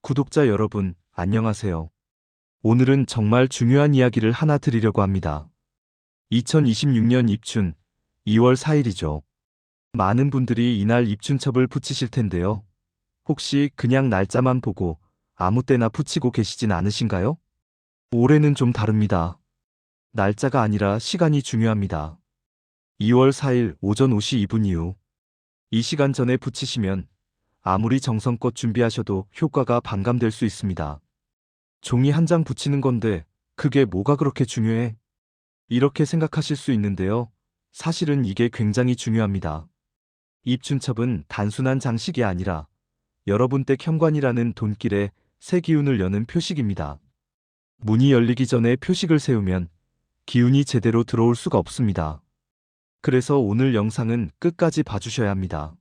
구독자 여러분, 안녕하세요. 오늘은 정말 중요한 이야기를 하나 드리려고 합니다. 2026년 입춘 2월 4일이죠. 많은 분들이 이날 입춘첩을 붙이실 텐데요. 혹시 그냥 날짜만 보고 아무 때나 붙이고 계시진 않으신가요? 올해는 좀 다릅니다. 날짜가 아니라 시간이 중요합니다. 2월 4일 오전 5시 2분 이후 이 시간 전에 붙이시면 아무리 정성껏 준비하셔도 효과가 반감될 수 있습니다. 종이 한 장 붙이는 건데 그게 뭐가 그렇게 중요해? 이렇게 생각하실 수 있는데요. 사실은 이게 굉장히 중요합니다. 입춘첩은 단순한 장식이 아니라 여러분 댁 현관이라는 돈길에 새 기운을 여는 표식입니다. 문이 열리기 전에 표식을 세우면 기운이 제대로 들어올 수가 없습니다. 그래서 오늘 영상은 끝까지 봐주셔야 합니다.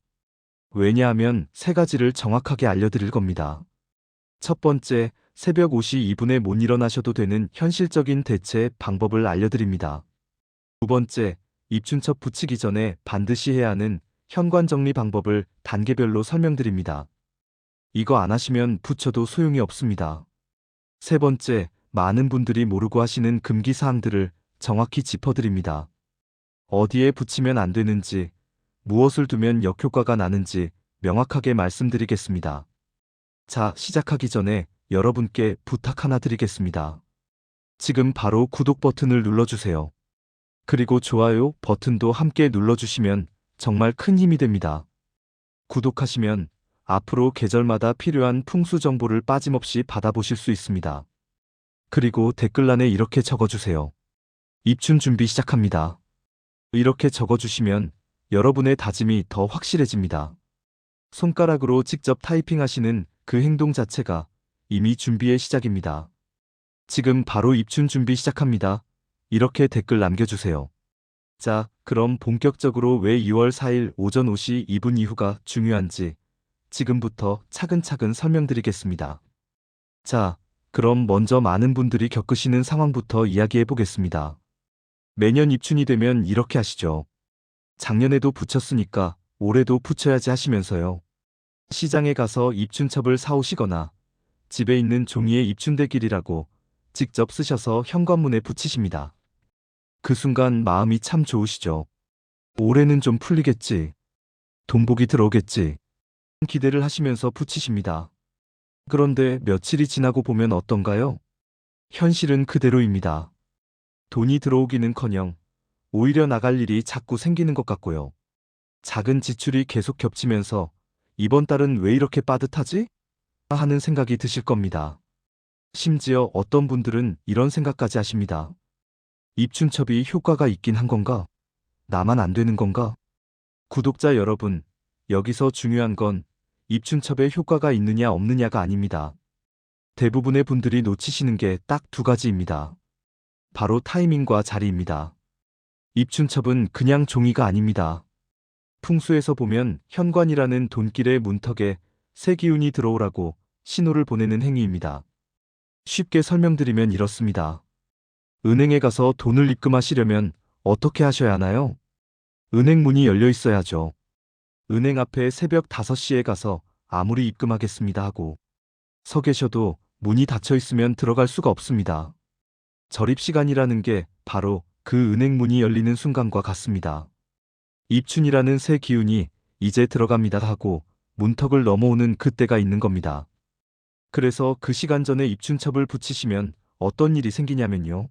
왜냐하면 세 가지를 정확하게 알려드릴 겁니다. 첫 번째, 새벽 5시 2분에 못 일어나셔도 되는 현실적인 대체 방법을 알려드립니다. 두 번째, 입춘첩 붙이기 전에 반드시 해야 하는 현관 정리 방법을 단계별로 설명드립니다. 이거 안 하시면 붙여도 소용이 없습니다. 세 번째, 많은 분들이 모르고 하시는 금기 사항들을 정확히 짚어드립니다. 어디에 붙이면 안 되는지, 무엇을 두면 역효과가 나는지 명확하게 말씀드리겠습니다. 자, 시작하기 전에 여러분께 부탁 하나 드리겠습니다. 지금 바로 구독 버튼을 눌러주세요. 그리고 좋아요 버튼도 함께 눌러주시면 정말 큰 힘이 됩니다. 구독하시면 앞으로 계절마다 필요한 풍수 정보를 빠짐없이 받아보실 수 있습니다. 그리고 댓글란에 이렇게 적어주세요. 입춘 준비 시작합니다. 이렇게 적어주시면 여러분의 다짐이 더 확실해집니다. 손가락으로 직접 타이핑하시는 그 행동 자체가 이미 준비의 시작입니다. 지금 바로 입춘 준비 시작합니다. 이렇게 댓글 남겨주세요. 자, 그럼 본격적으로 왜 2월 4일 오전 5시 2분 이후가 중요한지 지금부터 차근차근 설명드리겠습니다. 자, 그럼 먼저 많은 분들이 겪으시는 상황부터 이야기해 보겠습니다. 매년 입춘이 되면 이렇게 하시죠. 작년에도 붙였으니까 올해도 붙여야지 하시면서요. 시장에 가서 입춘첩을 사오시거나 집에 있는 종이에 입춘대길이라고 직접 쓰셔서 현관문에 붙이십니다. 그 순간 마음이 참 좋으시죠. 올해는 좀 풀리겠지. 돈복이 들어오겠지. 기대를 하시면서 붙이십니다. 그런데 며칠이 지나고 보면 어떤가요? 현실은 그대로입니다. 돈이 들어오기는커녕 오히려 나갈 일이 자꾸 생기는 것 같고요. 작은 지출이 계속 겹치면서 이번 달은 왜 이렇게 빠듯하지? 하는 생각이 드실 겁니다. 심지어 어떤 분들은 이런 생각까지 하십니다. 입춘첩이 효과가 있긴 한 건가? 나만 안 되는 건가? 구독자 여러분, 여기서 중요한 건 입춘첩에 효과가 있느냐 없느냐가 아닙니다. 대부분의 분들이 놓치시는 게 딱 두 가지입니다. 바로 타이밍과 자리입니다. 입춘첩은 그냥 종이가 아닙니다. 풍수에서 보면 현관이라는 돈길의 문턱에 새 기운이 들어오라고 신호를 보내는 행위입니다. 쉽게 설명드리면 이렇습니다. 은행에 가서 돈을 입금하시려면 어떻게 하셔야 하나요? 은행 문이 열려 있어야죠. 은행 앞에 새벽 5시에 가서 아무리 입금하겠습니다 하고 서 계셔도 문이 닫혀 있으면 들어갈 수가 없습니다. 절입시간이라는 게 바로 그 은행 문이 열리는 순간과 같습니다. 입춘이라는 새 기운이 이제 들어갑니다 하고 문턱을 넘어오는 그때가 있는 겁니다. 그래서 그 시간 전에 입춘첩을 붙이시면 어떤 일이 생기냐면요.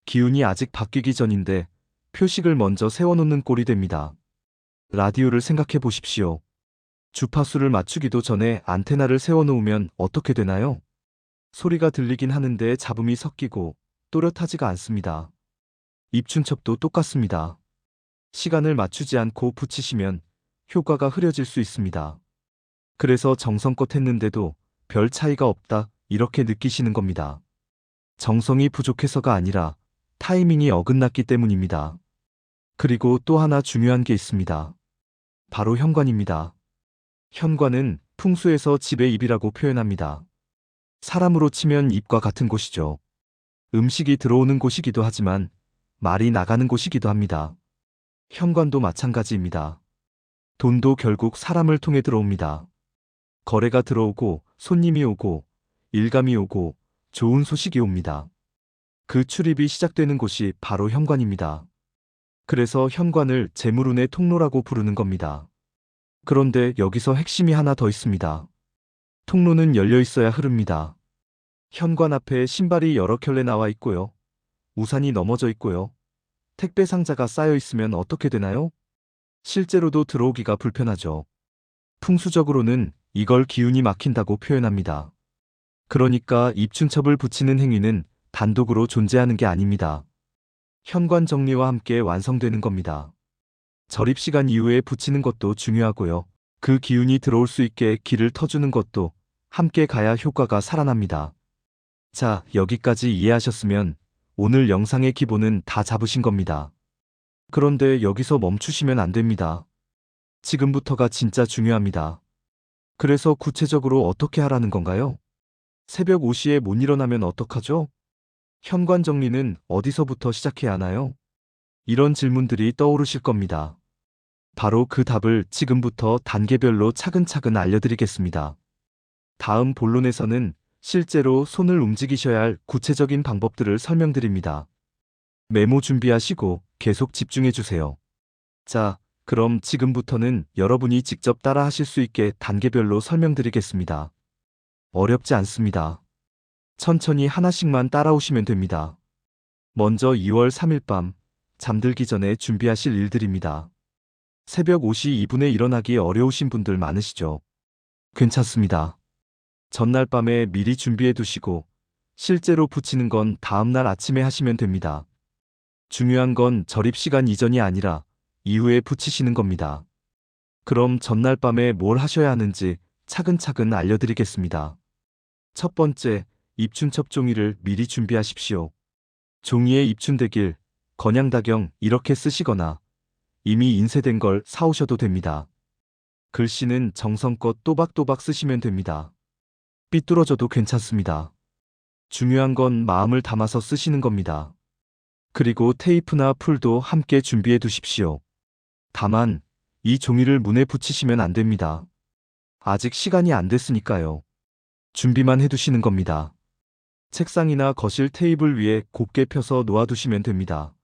기운이 아직 바뀌기 전인데 표식을 먼저 세워놓는 꼴이 됩니다. 라디오를 생각해 보십시오. 주파수를 맞추기도 전에 안테나를 세워놓으면 어떻게 되나요? 소리가 들리긴 하는데 잡음이 섞이고 또렷하지가 않습니다. 입춘첩도 똑같습니다. 시간을 맞추지 않고 붙이시면 효과가 흐려질 수 있습니다. 그래서 정성껏 했는데도 별 차이가 없다 이렇게 느끼시는 겁니다. 정성이 부족해서가 아니라 타이밍이 어긋났기 때문입니다. 그리고 또 하나 중요한 게 있습니다. 바로 현관입니다. 현관은 풍수에서 집의 입이라고 표현합니다. 사람으로 치면 입과 같은 곳이죠. 음식이 들어오는 곳이기도 하지만 말이 나가는 곳이기도 합니다. 현관도 마찬가지입니다. 돈도 결국 사람을 통해 들어옵니다. 거래가 들어오고 손님이 오고 일감이 오고 좋은 소식이 옵니다. 그 출입이 시작되는 곳이 바로 현관입니다. 그래서 현관을 재물운의 통로라고 부르는 겁니다. 그런데 여기서 핵심이 하나 더 있습니다. 통로는 열려 있어야 흐릅니다. 현관 앞에 신발이 여러 켤레 나와 있고요. 우산이 넘어져 있고요. 택배 상자가 쌓여 있으면 어떻게 되나요? 실제로도 들어오기가 불편하죠. 풍수적으로는 이걸 기운이 막힌다고 표현합니다. 그러니까 입춘첩을 붙이는 행위는 단독으로 존재하는 게 아닙니다. 현관 정리와 함께 완성되는 겁니다. 절입시간 이후에 붙이는 것도 중요하고요. 그 기운이 들어올 수 있게 길을 터주는 것도 함께 가야 효과가 살아납니다. 자, 여기까지 이해하셨으면 오늘 영상의 기본은 다 잡으신 겁니다. 그런데 여기서 멈추시면 안 됩니다. 지금부터가 진짜 중요합니다. 그래서 구체적으로 어떻게 하라는 건가요? 새벽 5시에 못 일어나면 어떡하죠? 현관 정리는 어디서부터 시작해야 하나요? 이런 질문들이 떠오르실 겁니다. 바로 그 답을 지금부터 단계별로 차근차근 알려드리겠습니다. 다음 본론에서는 실제로 손을 움직이셔야 할 구체적인 방법들을 설명드립니다. 메모 준비하시고 계속 집중해주세요. 자, 그럼 지금부터는 여러분이 직접 따라 하실 수 있게 단계별로 설명드리겠습니다. 어렵지 않습니다. 천천히 하나씩만 따라오시면 됩니다. 먼저 2월 3일 밤, 잠들기 전에 준비하실 일들입니다. 새벽 5시 2분에 일어나기 어려우신 분들 많으시죠? 괜찮습니다. 전날 밤에 미리 준비해 두시고 실제로 붙이는 건 다음날 아침에 하시면 됩니다. 중요한 건 절입시간 이전이 아니라 이후에 붙이시는 겁니다. 그럼 전날 밤에 뭘 하셔야 하는지 차근차근 알려드리겠습니다. 첫 번째, 입춘첩 종이를 미리 준비하십시오. 종이에 입춘대길, 건양다경 이렇게 쓰시거나 이미 인쇄된 걸 사오셔도 됩니다. 글씨는 정성껏 또박또박 쓰시면 됩니다. 삐뚤어져도 괜찮습니다. 중요한 건 마음을 담아서 쓰시는 겁니다. 그리고 테이프나 풀도 함께 준비해 두십시오. 다만 이 종이를 문에 붙이시면 안 됩니다. 아직 시간이 안 됐으니까요. 준비만 해두시는 겁니다. 책상이나 거실 테이블 위에 곱게 펴서 놓아두시면 됩니다.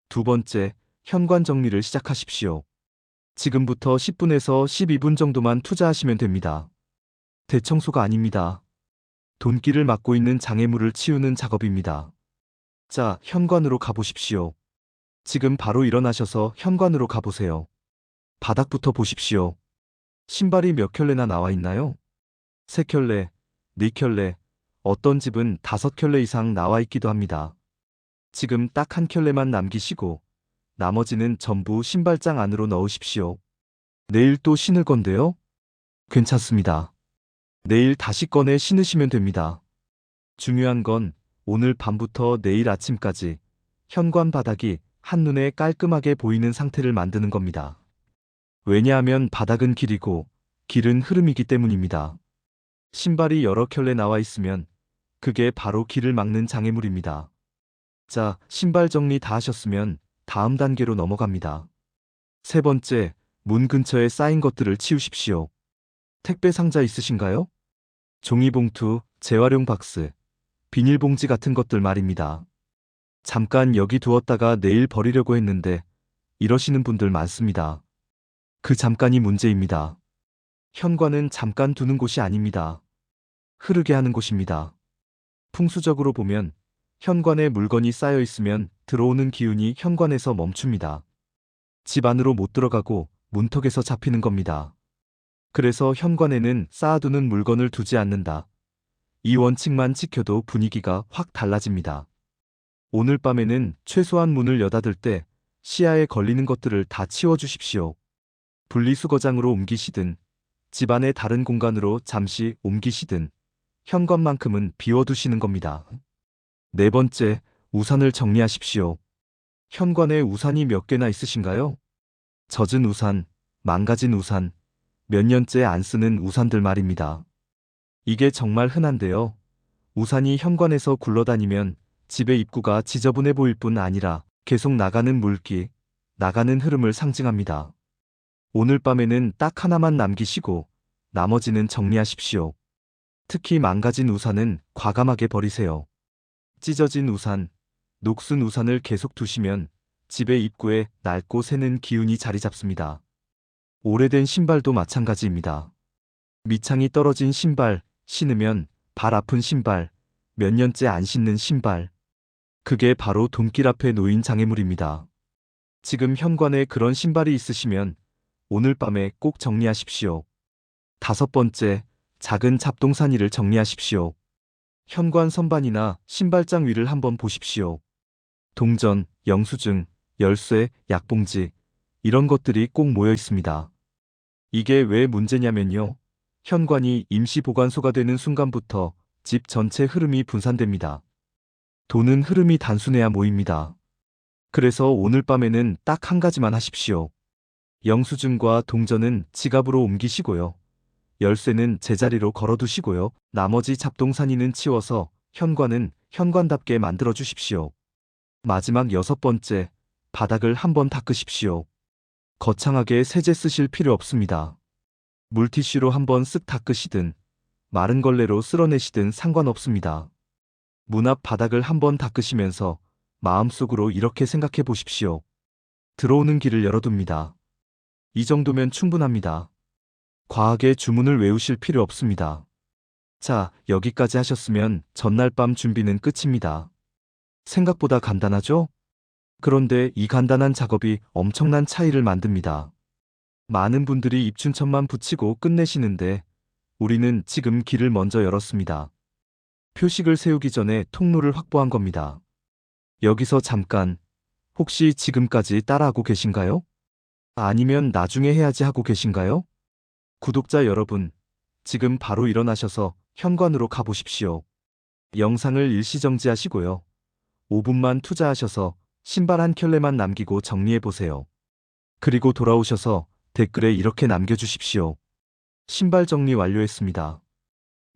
두 번째, 현관 정리를 시작하십시오. 지금부터 10분에서 12분 정도만 투자하시면 됩니다. 대청소가 아닙니다. 돈길을 막고 있는 장애물을 치우는 작업입니다. 자, 현관으로 가보십시오. 지금 바로 일어나셔서 현관으로 가보세요. 바닥부터 보십시오. 신발이 몇 켤레나 나와 있나요? 3켤레, 4켤레, 어떤 집은 5켤레 이상 나와 있기도 합니다. 지금 딱 1켤레만 남기시고 나머지는 전부 신발장 안으로 넣으십시오. 내일 또 신을 건데요? 괜찮습니다. 내일 다시 꺼내 신으시면 됩니다. 중요한 건 오늘 밤부터 내일 아침까지 현관 바닥이 한눈에 깔끔하게 보이는 상태를 만드는 겁니다. 왜냐하면 바닥은 길이고 길은 흐름이기 때문입니다. 신발이 여러 켤레 나와 있으면 그게 바로 길을 막는 장애물입니다. 자, 신발 정리 다 하셨으면 다음 단계로 넘어갑니다. 세 번째, 문 근처에 쌓인 것들을 치우십시오. 택배 상자 있으신가요? 종이봉투, 재활용 박스, 비닐봉지 같은 것들 말입니다. 잠깐 여기 두었다가 내일 버리려고 했는데 이러시는 분들 많습니다. 그 잠깐이 문제입니다. 현관은 잠깐 두는 곳이 아닙니다. 흐르게 하는 곳입니다. 풍수적으로 보면 현관에 물건이 쌓여 있으면 들어오는 기운이 현관에서 멈춥니다. 집 안으로 못 들어가고 문턱에서 잡히는 겁니다. 그래서 현관에는 쌓아두는 물건을 두지 않는다. 이 원칙만 지켜도 분위기가 확 달라집니다. 오늘 밤에는 최소한 문을 여닫을 때 시야에 걸리는 것들을 다 치워주십시오. 분리수거장으로 옮기시든 집안의 다른 공간으로 잠시 옮기시든 현관만큼은 비워두시는 겁니다. 네 번째, 우산을 정리하십시오. 현관에 우산이 몇 개나 있으신가요? 젖은 우산, 망가진 우산, 몇 년째 안 쓰는 우산들 말입니다. 이게 정말 흔한데요. 우산이 현관에서 굴러다니면 집의 입구가 지저분해 보일 뿐 아니라 계속 나가는 물기, 나가는 흐름을 상징합니다. 오늘 밤에는 딱 하나만 남기시고 나머지는 정리하십시오. 특히 망가진 우산은 과감하게 버리세요. 찢어진 우산, 녹슨 우산을 계속 두시면 집의 입구에 낡고 새는 기운이 자리 잡습니다. 오래된 신발도 마찬가지입니다. 밑창이 떨어진 신발, 신으면 발 아픈 신발, 몇 년째 안 신는 신발. 그게 바로 돈길 앞에 놓인 장애물입니다. 지금 현관에 그런 신발이 있으시면 오늘 밤에 꼭 정리하십시오. 5번째, 작은 잡동사니를 정리하십시오. 현관 선반이나 신발장 위를 한번 보십시오. 동전, 영수증, 열쇠, 약봉지, 이런 것들이 꼭 모여 있습니다. 이게 왜 문제냐면요. 현관이 임시 보관소가 되는 순간부터 집 전체 흐름이 분산됩니다. 돈은 흐름이 단순해야 모입니다. 그래서 오늘 밤에는 딱 한 가지만 하십시오. 영수증과 동전은 지갑으로 옮기시고요. 열쇠는 제자리로 걸어두시고요. 나머지 잡동사니는 치워서 현관은 현관답게 만들어 주십시오. 마지막 6번째, 바닥을 한번 닦으십시오. 거창하게 세제 쓰실 필요 없습니다. 물티슈로 한번 쓱 닦으시든 마른 걸레로 쓸어내시든 상관없습니다. 문 앞 바닥을 한번 닦으시면서 마음속으로 이렇게 생각해 보십시오. 들어오는 길을 열어둡니다. 이 정도면 충분합니다. 과하게 주문을 외우실 필요 없습니다. 자, 여기까지 하셨으면 전날 밤 준비는 끝입니다. 생각보다 간단하죠? 그런데 이 간단한 작업이 엄청난 차이를 만듭니다. 많은 분들이 입춘천만 붙이고 끝내시는데 우리는 지금 길을 먼저 열었습니다. 표식을 세우기 전에 통로를 확보한 겁니다. 여기서 잠깐, 혹시 지금까지 따라하고 계신가요? 아니면 나중에 해야지 하고 계신가요? 구독자 여러분, 지금 바로 일어나셔서 현관으로 가보십시오. 영상을 일시정지하시고요. 5분만 투자하셔서 신발 한 켤레만 남기고 정리해보세요. 그리고 돌아오셔서 댓글에 이렇게 남겨주십시오. 신발 정리 완료했습니다.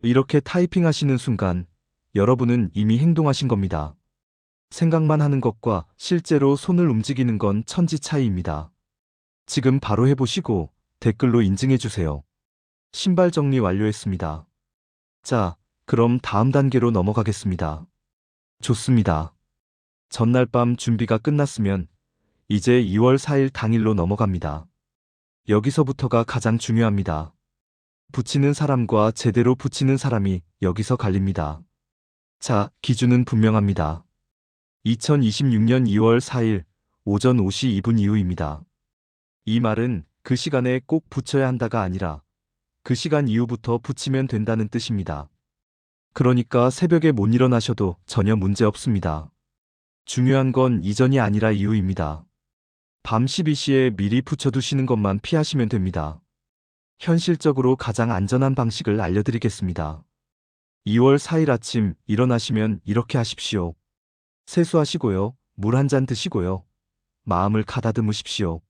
이렇게 타이핑하시는 순간 여러분은 이미 행동하신 겁니다. 생각만 하는 것과 실제로 손을 움직이는 건 천지 차이입니다. 지금 바로 해보시고 댓글로 인증해주세요. 신발 정리 완료했습니다. 자, 그럼 다음 단계로 넘어가겠습니다. 좋습니다. 전날 밤 준비가 끝났으면 이제 2월 4일 당일로 넘어갑니다. 여기서부터가 가장 중요합니다. 붙이는 사람과 제대로 붙이는 사람이 여기서 갈립니다. 자, 기준은 분명합니다. 2026년 2월 4일 오전 5시 2분 이후입니다. 이 말은 그 시간에 꼭 붙여야 한다가 아니라 그 시간 이후부터 붙이면 된다는 뜻입니다. 그러니까 새벽에 못 일어나셔도 전혀 문제 없습니다. 중요한 건 이전이 아니라 이후입니다. 밤 12시에 미리 붙여두시는 것만 피하시면 됩니다. 현실적으로 가장 안전한 방식을 알려드리겠습니다. 2월 4일 아침 일어나시면 이렇게 하십시오. 세수하시고요. 물 한 잔 드시고요. 마음을 가다듬으십시오.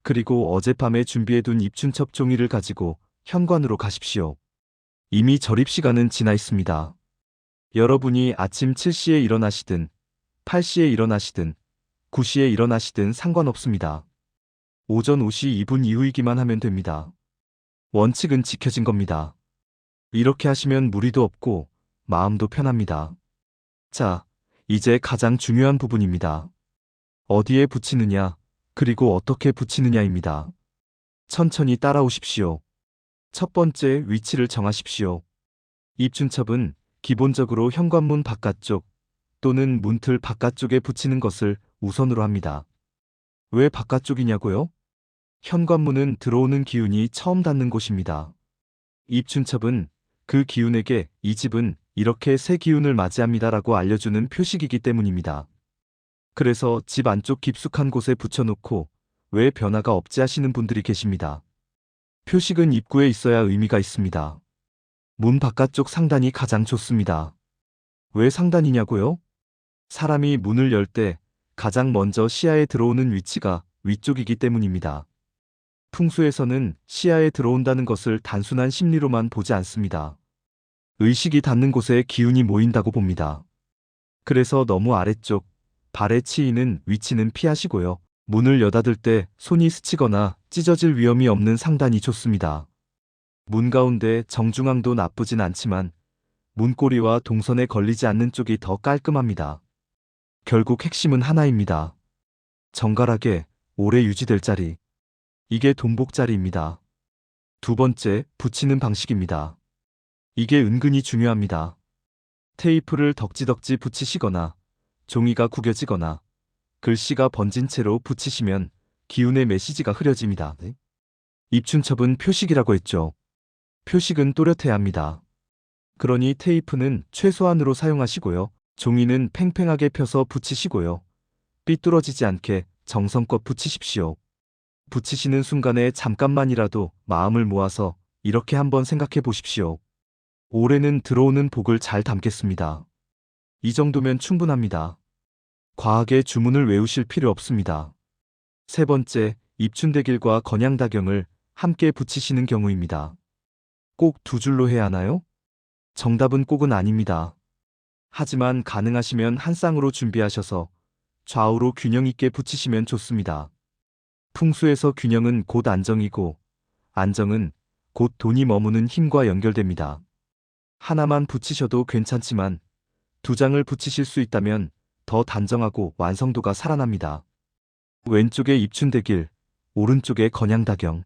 그리고 어젯밤에 준비해둔 입춘첩 종이를 가지고 현관으로 가십시오. 이미 절입시간은 지나 있습니다. 여러분이 아침 7시에 일어나시든 8시에 일어나시든 9시에 일어나시든 상관없습니다. 오전 5시 2분 이후이기만 하면 됩니다. 원칙은 지켜진 겁니다. 이렇게 하시면 무리도 없고 마음도 편합니다. 자, 이제 가장 중요한 부분입니다. 어디에 붙이느냐, 그리고 어떻게 붙이느냐입니다. 천천히 따라오십시오. 첫 번째, 위치를 정하십시오. 입춘첩은 기본적으로 현관문 바깥쪽 또는 문틀 바깥쪽에 붙이는 것을 우선으로 합니다. 왜 바깥쪽이냐고요? 현관문은 들어오는 기운이 처음 닿는 곳입니다. 입춘첩은 그 기운에게 이 집은 이렇게 새 기운을 맞이합니다라고 알려주는 표식이기 때문입니다. 그래서 집 안쪽 깊숙한 곳에 붙여놓고 왜 변화가 없지 하시는 분들이 계십니다. 표식은 입구에 있어야 의미가 있습니다. 문 바깥쪽 상단이 가장 좋습니다. 왜 상단이냐고요? 사람이 문을 열 때 가장 먼저 시야에 들어오는 위치가 위쪽이기 때문입니다. 풍수에서는 시야에 들어온다는 것을 단순한 심리로만 보지 않습니다. 의식이 닿는 곳에 기운이 모인다고 봅니다. 그래서 너무 아래쪽, 발에 치이는 위치는 피하시고요. 문을 여닫을 때 손이 스치거나 찢어질 위험이 없는 상단이 좋습니다. 문 가운데 정중앙도 나쁘진 않지만 문고리와 동선에 걸리지 않는 쪽이 더 깔끔합니다. 결국 핵심은 하나입니다. 정갈하게 오래 유지될 자리. 이게 돈복 자리입니다. 두 번째, 붙이는 방식입니다. 이게 은근히 중요합니다. 테이프를 덕지덕지 붙이시거나 종이가 구겨지거나 글씨가 번진 채로 붙이시면 기운의 메시지가 흐려집니다. 입춘첩은 표식이라고 했죠. 표식은 또렷해야 합니다. 그러니 테이프는 최소한으로 사용하시고요. 종이는 팽팽하게 펴서 붙이시고요. 삐뚤어지지 않게 정성껏 붙이십시오. 붙이시는 순간에 잠깐만이라도 마음을 모아서 이렇게 한번 생각해 보십시오. 올해는 들어오는 복을 잘 담겠습니다. 이 정도면 충분합니다. 과하게 주문을 외우실 필요 없습니다. 세 번째, 입춘대길과 건양다경을 함께 붙이시는 경우입니다. 꼭 두 줄로 해야 하나요? 정답은 꼭은 아닙니다. 하지만 가능하시면 한 쌍으로 준비하셔서 좌우로 균형 있게 붙이시면 좋습니다. 풍수에서 균형은 곧 안정이고 안정은 곧 돈이 머무는 힘과 연결됩니다. 하나만 붙이셔도 괜찮지만 두 장을 붙이실 수 있다면 더 단정하고 완성도가 살아납니다. 왼쪽에 입춘대길, 오른쪽에 건양다경.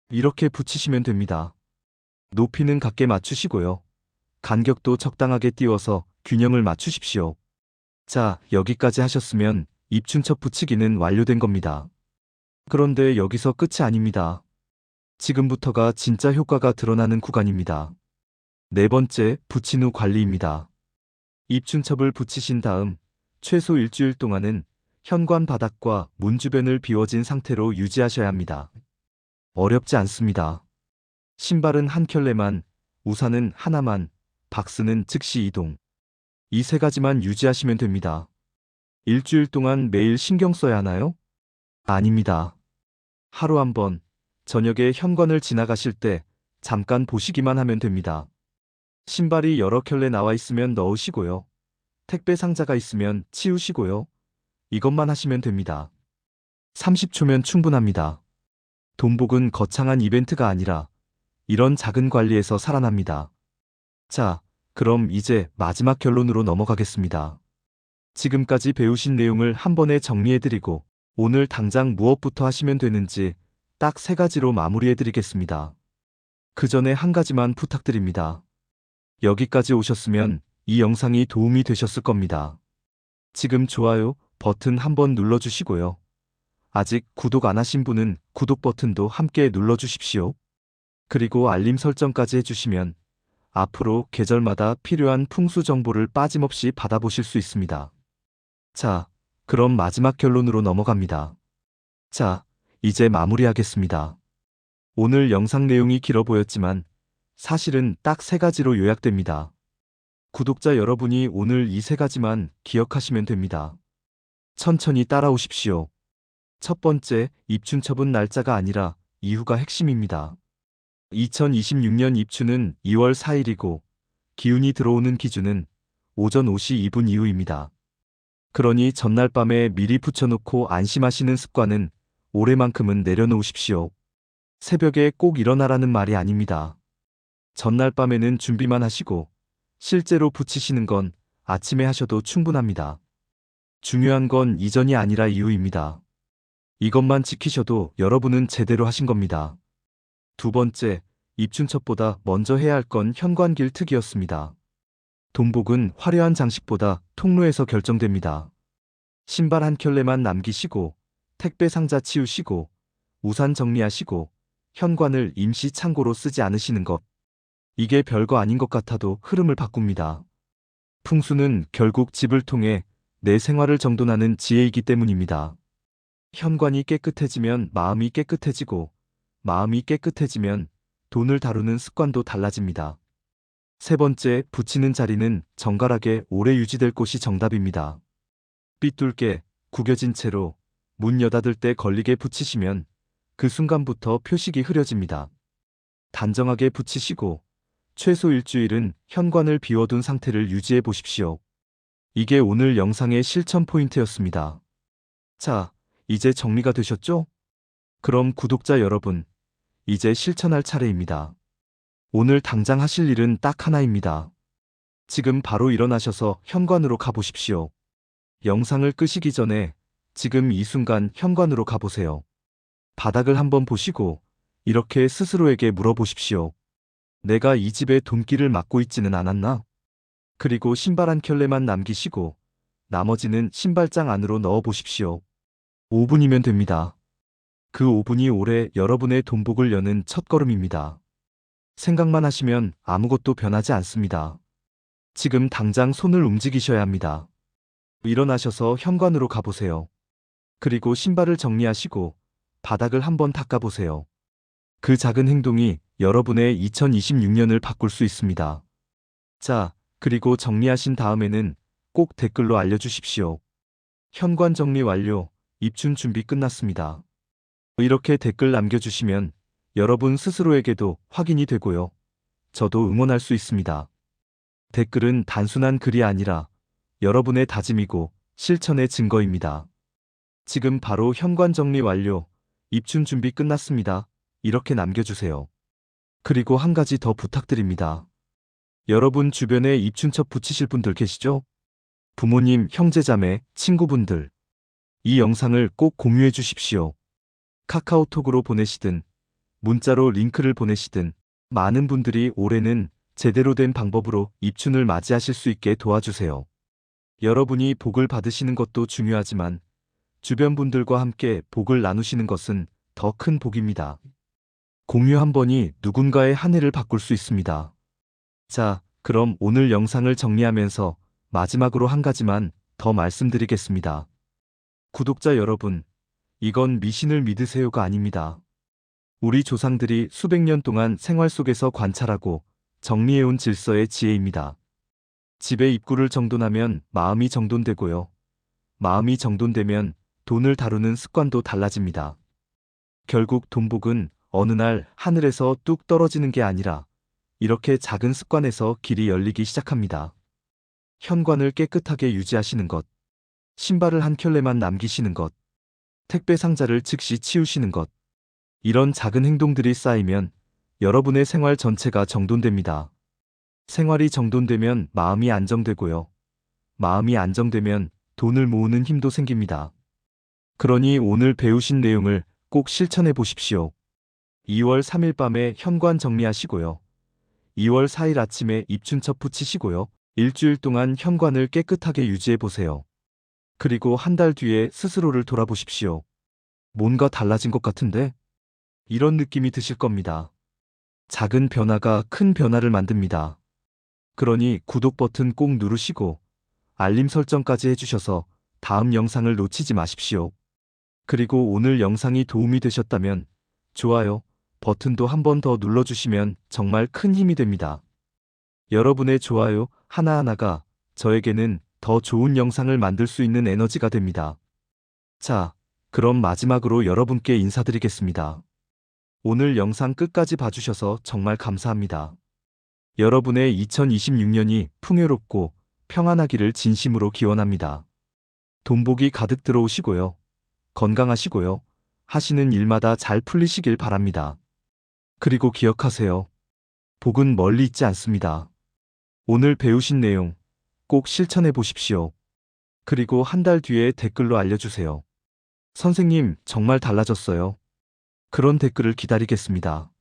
이렇게 붙이시면 됩니다. 높이는 같게 맞추시고요. 간격도 적당하게 띄워서 균형을 맞추십시오. 자, 여기까지 하셨으면 입춘첩 붙이기는 완료된 겁니다. 그런데 여기서 끝이 아닙니다. 지금부터가 진짜 효과가 드러나는 구간입니다. 네 번째, 붙인 후 관리입니다. 입춘첩을 붙이신 다음 최소 일주일 동안은 현관 바닥과 문 주변을 비워진 상태로 유지하셔야 합니다. 어렵지 않습니다. 신발은 한 켤레만, 우산은 하나만, 박스는 즉시 이동. 이 세 가지만 유지하시면 됩니다. 일주일 동안 매일 신경 써야 하나요? 아닙니다. 하루 한 번, 저녁에 현관을 지나가실 때 잠깐 보시기만 하면 됩니다. 신발이 여러 켤레 나와 있으면 넣으시고요. 택배 상자가 있으면 치우시고요. 이것만 하시면 됩니다. 30초면 충분합니다. 돈복은 거창한 이벤트가 아니라 이런 작은 관리에서 살아납니다. 자, 그럼 이제 마지막 결론으로 넘어가겠습니다. 지금까지 배우신 내용을 한 번에 정리해드리고 오늘 당장 무엇부터 하시면 되는지 딱 세 가지로 마무리해드리겠습니다. 그 전에 한 가지만 부탁드립니다. 여기까지 오셨으면 이 영상이 도움이 되셨을 겁니다. 지금 좋아요 버튼 한번 눌러주시고요. 아직 구독 안 하신 분은 구독 버튼도 함께 눌러주십시오. 그리고 알림 설정까지 해주시면 앞으로 계절마다 필요한 풍수 정보를 빠짐없이 받아보실 수 있습니다. 자, 그럼 마지막 결론으로 넘어갑니다. 자, 이제 마무리하겠습니다. 오늘 영상 내용이 길어 보였지만 사실은 딱 세 가지로 요약됩니다. 구독자 여러분이 오늘 이 세 가지만 기억하시면 됩니다. 천천히 따라오십시오. 첫 번째, 입춘첩은 날짜가 아니라 이후가 핵심입니다. 2026년 입춘은 2월 4일이고 기운이 들어오는 기준은 오전 5시 2분 이후입니다. 그러니 전날 밤에 미리 붙여놓고 안심하시는 습관은 올해만큼은 내려놓으십시오. 새벽에 꼭 일어나라는 말이 아닙니다. 전날 밤에는 준비만 하시고 실제로 붙이시는 건 아침에 하셔도 충분합니다. 중요한 건 이전이 아니라 이후입니다. 이것만 지키셔도 여러분은 제대로 하신 겁니다. 두 번째, 입춘첩보다 먼저 해야 할 건 현관길 트기였습니다. 돈복은 화려한 장식보다 통로에서 결정됩니다. 신발 한 켤레만 남기시고 택배 상자 치우시고 우산 정리하시고 현관을 임시 창고로 쓰지 않으시는 것. 이게 별거 아닌 것 같아도 흐름을 바꿉니다. 풍수는 결국 집을 통해 내 생활을 정돈하는 지혜이기 때문입니다. 현관이 깨끗해지면 마음이 깨끗해지고 마음이 깨끗해지면 돈을 다루는 습관도 달라집니다. 세 번째, 붙이는 자리는 정갈하게 오래 유지될 곳이 정답입니다. 삐뚤게 구겨진 채로 문 여닫을 때 걸리게 붙이시면 그 순간부터 표식이 흐려집니다. 단정하게 붙이시고 최소 일주일은 현관을 비워둔 상태를 유지해 보십시오. 이게 오늘 영상의 실천 포인트였습니다. 자, 이제 정리가 되셨죠? 그럼 구독자 여러분, 이제 실천할 차례입니다. 오늘 당장 하실 일은 딱 하나입니다. 지금 바로 일어나셔서 현관으로 가보십시오. 영상을 끄시기 전에 지금 이 순간 현관으로 가보세요. 바닥을 한번 보시고 이렇게 스스로에게 물어보십시오. 내가 이 집의 돈길을 막고 있지는 않았나? 그리고 신발 한 켤레만 남기시고 나머지는 신발장 안으로 넣어 보십시오. 5분이면 됩니다. 그 5분이 올해 여러분의 돈복을 여는 첫걸음입니다. 생각만 하시면 아무것도 변하지 않습니다. 지금 당장 손을 움직이셔야 합니다. 일어나셔서 현관으로 가보세요. 그리고 신발을 정리하시고 바닥을 한번 닦아보세요. 그 작은 행동이 여러분의 2026년을 바꿀 수 있습니다. 자, 그리고 정리하신 다음에는 꼭 댓글로 알려주십시오. 현관 정리 완료, 입춘 준비 끝났습니다. 이렇게 댓글 남겨주시면 여러분 스스로에게도 확인이 되고요. 저도 응원할 수 있습니다. 댓글은 단순한 글이 아니라 여러분의 다짐이고 실천의 증거입니다. 지금 바로 현관 정리 완료, 입춘 준비 끝났습니다. 이렇게 남겨주세요. 그리고 한 가지 더 부탁드립니다. 여러분 주변에 입춘첩 붙이실 분들 계시죠? 부모님, 형제자매, 친구분들. 이 영상을 꼭 공유해 주십시오. 카카오톡으로 보내시든 문자로 링크를 보내시든 많은 분들이 올해는 제대로 된 방법으로 입춘을 맞이하실 수 있게 도와주세요. 여러분이 복을 받으시는 것도 중요하지만 주변 분들과 함께 복을 나누시는 것은 더 큰 복입니다. 공유 한 번이 누군가의 한 해를 바꿀 수 있습니다. 자, 그럼 오늘 영상을 정리하면서 마지막으로 한 가지만 더 말씀드리겠습니다. 구독자 여러분, 이건 미신을 믿으세요가 아닙니다. 우리 조상들이 수백 년 동안 생활 속에서 관찰하고 정리해온 질서의 지혜입니다. 집의 입구를 정돈하면 마음이 정돈되고요. 마음이 정돈되면 돈을 다루는 습관도 달라집니다. 결국 돈복은 어느 날 하늘에서 뚝 떨어지는 게 아니라 이렇게 작은 습관에서 길이 열리기 시작합니다. 현관을 깨끗하게 유지하시는 것, 신발을 한 켤레만 남기시는 것, 택배 상자를 즉시 치우시는 것, 이런 작은 행동들이 쌓이면 여러분의 생활 전체가 정돈됩니다. 생활이 정돈되면 마음이 안정되고요. 마음이 안정되면 돈을 모으는 힘도 생깁니다. 그러니 오늘 배우신 내용을 꼭 실천해 보십시오. 2월 3일 밤에 현관 정리하시고요. 2월 4일 아침에 입춘첩 붙이시고요. 일주일 동안 현관을 깨끗하게 유지해 보세요. 그리고 한 달 뒤에 스스로를 돌아보십시오. 뭔가 달라진 것 같은데? 이런 느낌이 드실 겁니다. 작은 변화가 큰 변화를 만듭니다. 그러니 구독 버튼 꼭 누르시고 알림 설정까지 해주셔서 다음 영상을 놓치지 마십시오. 그리고 오늘 영상이 도움이 되셨다면 좋아요 버튼도 한 번 더 눌러주시면 정말 큰 힘이 됩니다. 여러분의 좋아요 하나하나가 저에게는 더 좋은 영상을 만들 수 있는 에너지가 됩니다. 자, 그럼 마지막으로 여러분께 인사드리겠습니다. 오늘 영상 끝까지 봐주셔서 정말 감사합니다. 여러분의 2026년이 풍요롭고 평안하기를 진심으로 기원합니다. 돈복이 가득 들어오시고요. 건강하시고요. 하시는 일마다 잘 풀리시길 바랍니다. 그리고 기억하세요. 복은 멀리 있지 않습니다. 오늘 배우신 내용 꼭 실천해 보십시오. 그리고 한 달 뒤에 댓글로 알려주세요. 선생님, 정말 달라졌어요. 그런 댓글을 기다리겠습니다.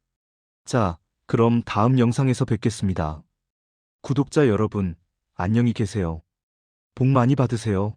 자, 그럼 다음 영상에서 뵙겠습니다. 구독자 여러분, 안녕히 계세요. 복 많이 받으세요.